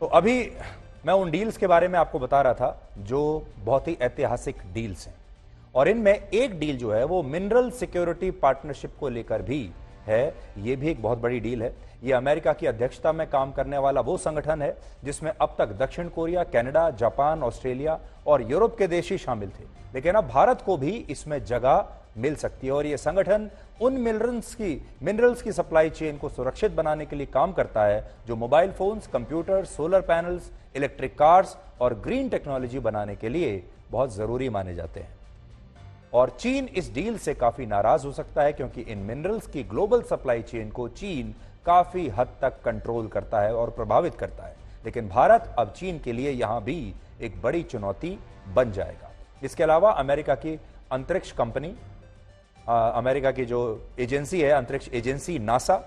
तो अभी मैं उन डील्स के बारे में आपको बता रहा था जो बहुत ही ऐतिहासिक डील्स हैं, और इनमें एक डील जो है वो मिनरल सिक्योरिटी पार्टनरशिप को लेकर भी है। ये भी एक बहुत बड़ी डील है। ये अमेरिका की अध्यक्षता में काम करने वाला वो संगठन है जिसमें अब तक दक्षिण कोरिया, कनाडा, जापान, ऑस्ट्रेलिया और यूरोप के देश ही शामिल थे, लेकिन अब भारत को भी इसमें जगह मिल सकती है। और यह संगठन उन मिनरल्स की सप्लाई चेन को सुरक्षित बनाने के लिए काम करता है जो mobile phones, computer, solar panels, electric cars और ग्रीन टेक्नोलॉजी बनाने के लिए बहुत जरूरी माने जाते हैं। और चीन इस डील से काफी नाराज हो सकता है क्योंकि इन मिनरल्स की ग्लोबल सप्लाई चेन को चीन काफी हद तक कंट्रोल करता है और प्रभावित करता है। लेकिन भारत अब चीन के लिए यहां भी एक बड़ी चुनौती बन जाएगा। इसके अलावा अमेरिका की अंतरिक्ष कंपनी, अमेरिका की जो एजेंसी है, अंतरिक्ष एजेंसी नासा,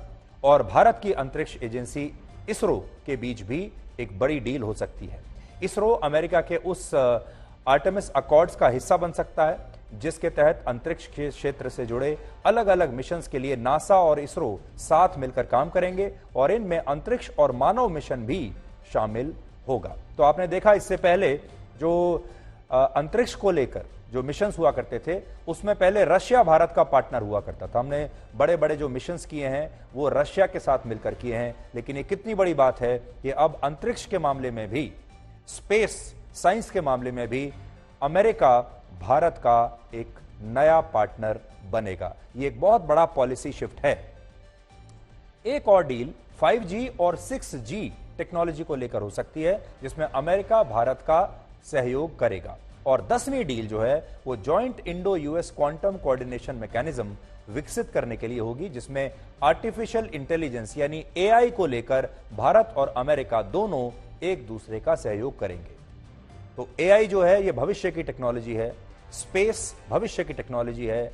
और भारत की अंतरिक्ष एजेंसी इसरो के बीच भी एक बड़ी डील हो सकती है। इसरो अमेरिका के उस आर्टेमिस अकॉर्ड्स का हिस्सा बन सकता है जिसके तहत अंतरिक्ष क्षेत्र से जुड़े अलग अलग मिशंस के लिए नासा और इसरो साथ मिलकर काम करेंगे और इनमें अंतरिक्ष और मानव मिशन भी शामिल होगा। तो आपने देखा इससे पहले जो अंतरिक्ष को लेकर जो मिशंस हुआ करते थे उसमें पहले रशिया भारत का पार्टनर हुआ करता था। हमने बड़े बड़े जो मिशंस किए हैं वो रशिया के साथ मिलकर किए हैं, लेकिन ये कितनी बड़ी बात है कि अब अंतरिक्ष के मामले में भी, स्पेस साइंस के मामले में भी अमेरिका भारत का एक नया पार्टनर बनेगा। ये एक बहुत बड़ा पॉलिसी शिफ्ट है। एक और डील 5G और 6G टेक्नोलॉजी को लेकर हो सकती है जिसमें अमेरिका भारत का सहयोग करेगा। और 10वीं डील जो है वो joint Indo US quantum coordination mechanism विकसित करने के लिए होगी जिसमें आर्टिफिशियल इंटेलिजेंस यानी एआई को लेकर भारत और अमेरिका दोनों एक दूसरे का सहयोग करेंगे। तो एआई जो है ये भविष्य की टेक्नोलॉजी है, स्पेस भविष्य की टेक्नोलॉजी है,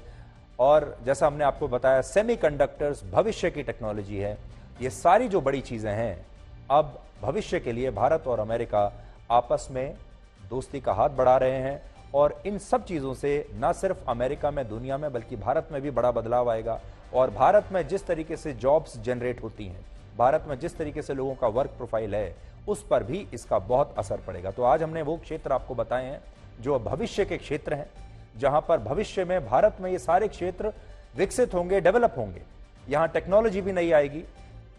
और जैसा हमने आपको बताया सेमीकंडक्टर्स भविष्य की टेक्नोलॉजी है। ये सारी जो बड़ी चीजें हैं अब भविष्य के लिए भारत और अमेरिका आपस में दोस्ती का हाथ बढ़ा रहे हैं, और इन सब चीजों से न सिर्फ अमेरिका में, दुनिया में, बल्कि भारत में भी बड़ा बदलाव आएगा। और भारत में जिस तरीके से जॉब्स जनरेट होती हैं, भारत में जिस तरीके से लोगों का वर्क प्रोफाइल है, उस पर भी इसका बहुत असर पड़ेगा। तो आज हमने वो क्षेत्र आपको बताए हैं जो भविष्य के क्षेत्र हैं, जहां पर भविष्य में भारत में ये सारे क्षेत्र विकसित होंगे, डेवलप होंगे। यहां टेक्नोलॉजी भी नई आएगी,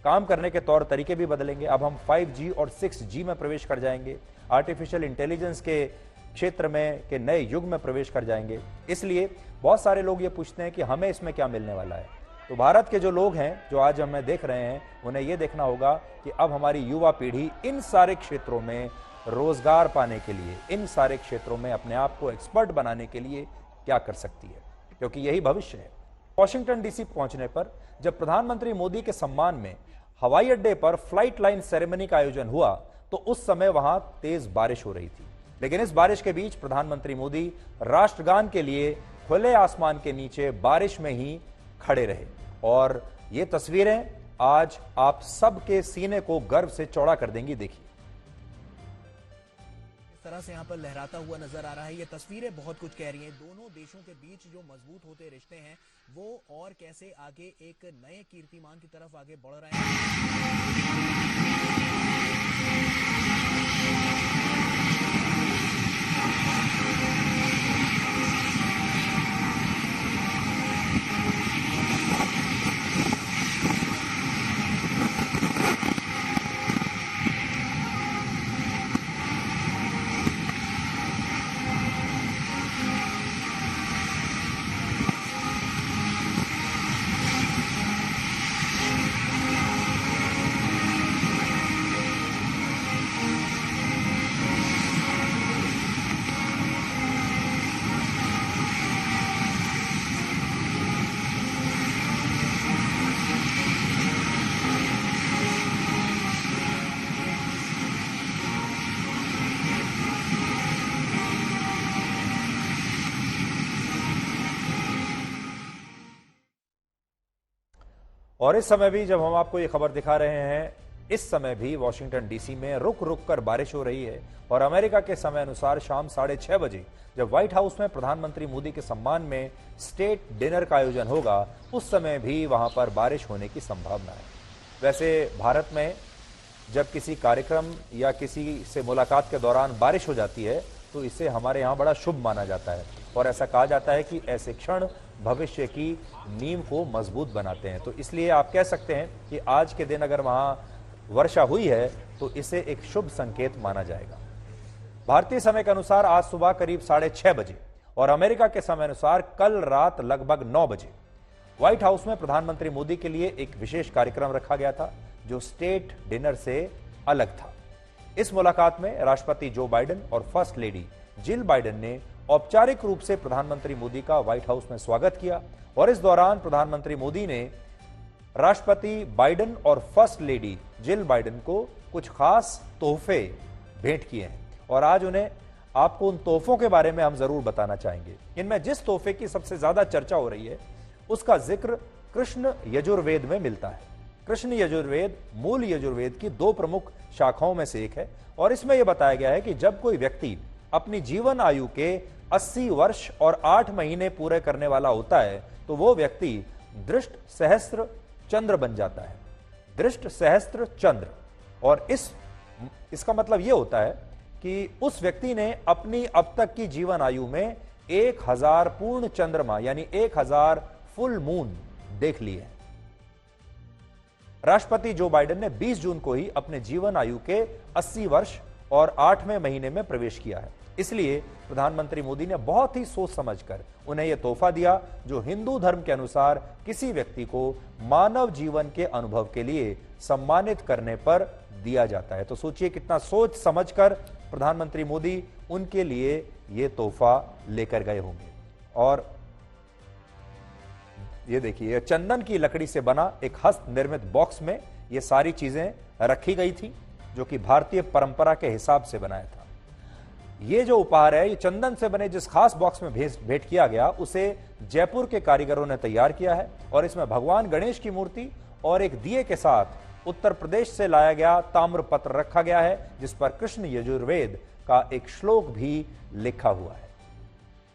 काम करने के तौर तरीके भी बदलेंगे। अब हम 5G और 6G में प्रवेश कर जाएंगे, आर्टिफिशियल इंटेलिजेंस के क्षेत्र में के नए युग में प्रवेश कर जाएंगे। इसलिए बहुत सारे लोग ये पूछते हैं कि हमें इसमें क्या मिलने वाला है। तो भारत के जो लोग हैं जो आज हमें देख रहे हैं, उन्हें यह देखना होगा कि अब हमारी युवा पीढ़ी इन सारे क्षेत्रों में रोजगार पाने के लिए, इन सारे क्षेत्रों में अपने आप को एक्सपर्ट बनाने के लिए क्या कर सकती है, क्योंकि यही भविष्य है। वॉशिंगटन डीसी पहुंचने पर जब प्रधानमंत्री मोदी के सम्मान में हवाई अड्डे पर फ्लाइट लाइन सेरेमनी का आयोजन हुआ तो उस समय वहां तेज बारिश हो रही थी, लेकिन इस बारिश के बीच प्रधानमंत्री मोदी राष्ट्रगान के लिए खुले आसमान के नीचे बारिश में ही खड़े रहे। और ये तस्वीरें आज आप सबके सीने को गर्व से चौड़ा कर देंगी। देखिए इस तरह से यहाँ पर लहराता हुआ नजर आ रहा है। ये तस्वीरें बहुत कुछ कह रही हैं। दोनों देशों के बीच जो मजबूत होते रिश्ते हैं वो और कैसे आगे एक नए कीर्तिमान की तरफ आगे बढ़ रहे हैं। और इस समय भी जब हम आपको ये खबर दिखा रहे हैं, इस समय भी वॉशिंगटन डीसी में रुक रुक कर बारिश हो रही है। और अमेरिका के समय अनुसार शाम 6:30 बजे जब व्हाइट हाउस में प्रधानमंत्री मोदी के सम्मान में स्टेट डिनर का आयोजन होगा, उस समय भी वहां पर बारिश होने की संभावना है। वैसे भारत में जब किसी कार्यक्रम या किसी से मुलाकात के दौरान बारिश हो जाती है तो इसे हमारे यहाँ बड़ा शुभ माना जाता है और ऐसा कहा जाता है कि ऐसे क्षण भविष्य की नींव को मजबूत बनाते हैं। तो इसलिए आप कह सकते हैं कि आज के दिन अगर वहाँ वर्षा हुई है तो इसे एक शुभ संकेत माना जाएगा। भारतीय समय के अनुसार आज सुबह करीब 6:30 बजे और अमेरिका के समय अनुसार कल रात लगभग 9 बजे व्हाइट हाउस में प्रधानमंत्री मोदी के लिए एक विशेष कार्यक्रम रखा गया था जो स्टेट डिनर से अलग था। इस मुलाकात में राष्ट्रपति जो बाइडेन और फर्स्ट लेडी जिल बाइडेन ने औपचारिक रूप से प्रधानमंत्री मोदी का व्हाइट हाउस में स्वागत किया और इस दौरान प्रधानमंत्री मोदी ने राष्ट्रपति बाइडेन और फर्स्ट लेडी जिल बाइडेन को कुछ खास तोहफे भेंट किए हैं और आज उन्हें आपको उन तोहफों के बारे में हम जरूर बताना चाहेंगे। इनमें जिस तोहफे की सबसे ज्यादा चर्चा हो रही है उसका जिक्र कृष्ण यजुर्वेद में मिलता है। कृष्ण यजुर्वेद मूल यजुर्वेद की 2 प्रमुख शाखाओं में से एक है और इसमें यह बताया गया है कि जब कोई व्यक्ति अपनी जीवन आयु के 80 वर्ष और 8 महीने पूरे करने वाला होता है तो वो व्यक्ति दृष्ट सहस्त्र चंद्र बन जाता है। दृष्ट सहस्त्र चंद्र, और इसका मतलब यह होता है कि उस व्यक्ति ने अपनी अब तक की जीवन आयु में 1000 पूर्ण चंद्रमा यानी 1000 फुल मून देख लिए। राष्ट्रपति जो बाइडेन ने 20 जून को ही अपने जीवन आयु के 80 वर्ष और 8वें महीने में प्रवेश किया है। इसलिए प्रधानमंत्री मोदी ने बहुत ही सोच समझकर उन्हें यह तोहफा दिया जो हिंदू धर्म के अनुसार किसी व्यक्ति को मानव जीवन के अनुभव के लिए सम्मानित करने पर दिया जाता है। तो सोचिए कितना सोच समझकर प्रधानमंत्री मोदी उनके लिए यह तोहफा लेकर गए होंगे। और ये देखिए चंदन की लकड़ी से बना एक हस्त निर्मित बॉक्स में ये सारी चीजें रखी गई थी जो कि भारतीय परंपरा के हिसाब से बनाया था। ये जो उपहार है ये चंदन से बने जिस खास बॉक्स में भेंट किया गया उसे जयपुर के कारीगरों ने तैयार किया है और इसमें भगवान गणेश की मूर्ति और एक दिए के साथ उत्तर प्रदेश से लाया गया ताम्रपत्र रखा गया है जिस पर कृष्ण यजुर्वेद का एक श्लोक भी लिखा हुआ है।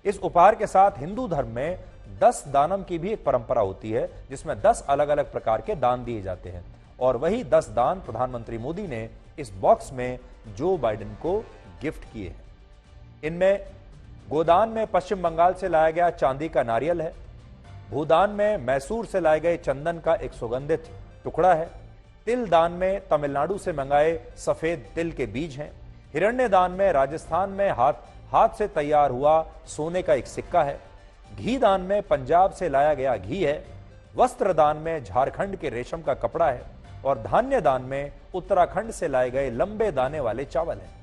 इस उपहार के साथ हिंदू धर्म में 10 दानम की भी एक परंपरा होती है जिसमें 10 अलग अलग प्रकार के दान दिए जाते हैं और वही 10 दान प्रधानमंत्री मोदी ने इस बॉक्स में जो बाइडेन को गिफ्ट किए हैं। इनमें गोदान में पश्चिम बंगाल से लाया गया चांदी का नारियल है, भूदान में मैसूर से लाए गए चंदन का एक सुगंधित टुकड़ा है, तिल दान में तमिलनाडु से मंगाए सफेद तिल के बीज हैं, हिरण्य दान में राजस्थान में हाथ से तैयार हुआ सोने का एक सिक्का है, घी दान में पंजाब से लाया गया घी है, वस्त्र दान में झारखंड के रेशम का कपड़ा है और धान्य दान में उत्तराखंड से लाए गए लंबे दाने वाले चावल है।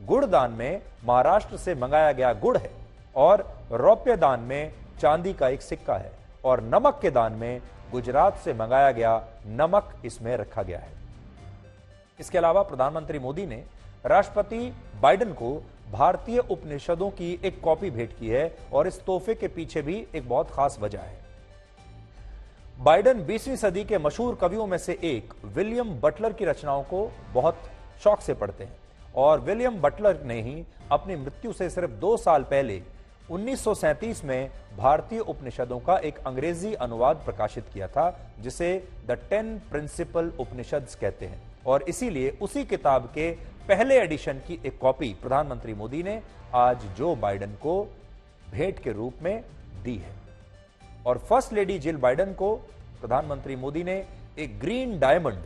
गुड़ दान में महाराष्ट्र से मंगाया गया गुड़ है और रौप्य दान में चांदी का एक सिक्का है और नमक के दान में गुजरात से मंगाया गया नमक इसमें रखा गया है। इसके अलावा प्रधानमंत्री मोदी ने राष्ट्रपति बाइडेन को भारतीय उपनिषदों की एक कॉपी भेंट की है और इस तोहफे के पीछे भी एक बहुत खास वजह है। बाइडेन 20वीं सदी के मशहूर कवियों में से एक विलियम बटलर की रचनाओं को बहुत शौक से पढ़ते हैं और विलियम बटलर ने ही अपनी मृत्यु से सिर्फ 2 साल पहले 1937 में भारतीय उपनिषदों का एक अंग्रेजी अनुवाद प्रकाशित किया था जिसे द 10 प्रिंसिपल उपनिषद्स कहते हैं और इसीलिए उसी किताब के पहले एडिशन की एक कॉपी प्रधानमंत्री मोदी ने आज जो बाइडेन को भेंट के रूप में दी है। और फर्स्ट लेडी जिल बाइडेन को प्रधानमंत्री मोदी ने एक ग्रीन डायमंड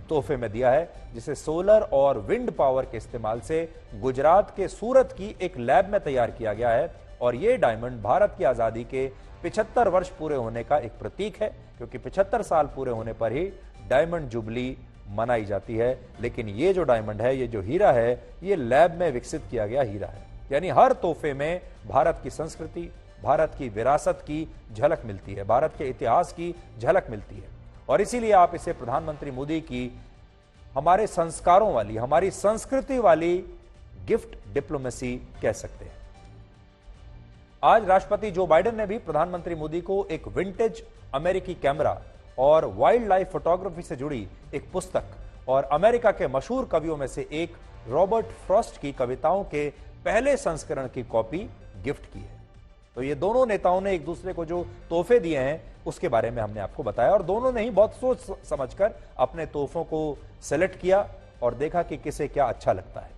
तोहफे में दिया है जिसे सोलर और विंड पावर के इस्तेमाल से गुजरात के सूरत की एक लैब में तैयार किया गया है और यह डायमंड भारत की आजादी के 75 वर्ष पूरे होने का एक प्रतीक है क्योंकि 75 साल पूरे होने पर ही डायमंड जुबली मनाई जाती है। लेकिन ये जो डायमंड है, ये जो हीरा है, ये लैब में विकसित किया गया हीरा है। यानी हर तोहफे में भारत की संस्कृति, भारत की विरासत की झलक मिलती है, भारत के इतिहास की झलक मिलती है और इसीलिए आप इसे प्रधानमंत्री मोदी की हमारे संस्कारों वाली, हमारी संस्कृति वाली गिफ्ट डिप्लोमेसी कह सकते हैं। आज राष्ट्रपति जो बाइडेन ने भी प्रधानमंत्री मोदी को एक विंटेज अमेरिकी कैमरा और वाइल्ड लाइफ फोटोग्राफी से जुड़ी एक पुस्तक और अमेरिका के मशहूर कवियों में से एक रॉबर्ट फ्रॉस्ट की कविताओं के पहले संस्करण की कॉपी गिफ्ट की है। तो ये दोनों नेताओं ने एक दूसरे को जो तोहफे दिए हैं उसके बारे में हमने आपको बताया और दोनों ने ही बहुत सोच समझकर अपने तोहफों को सेलेक्ट किया और देखा कि किसे क्या अच्छा लगता है।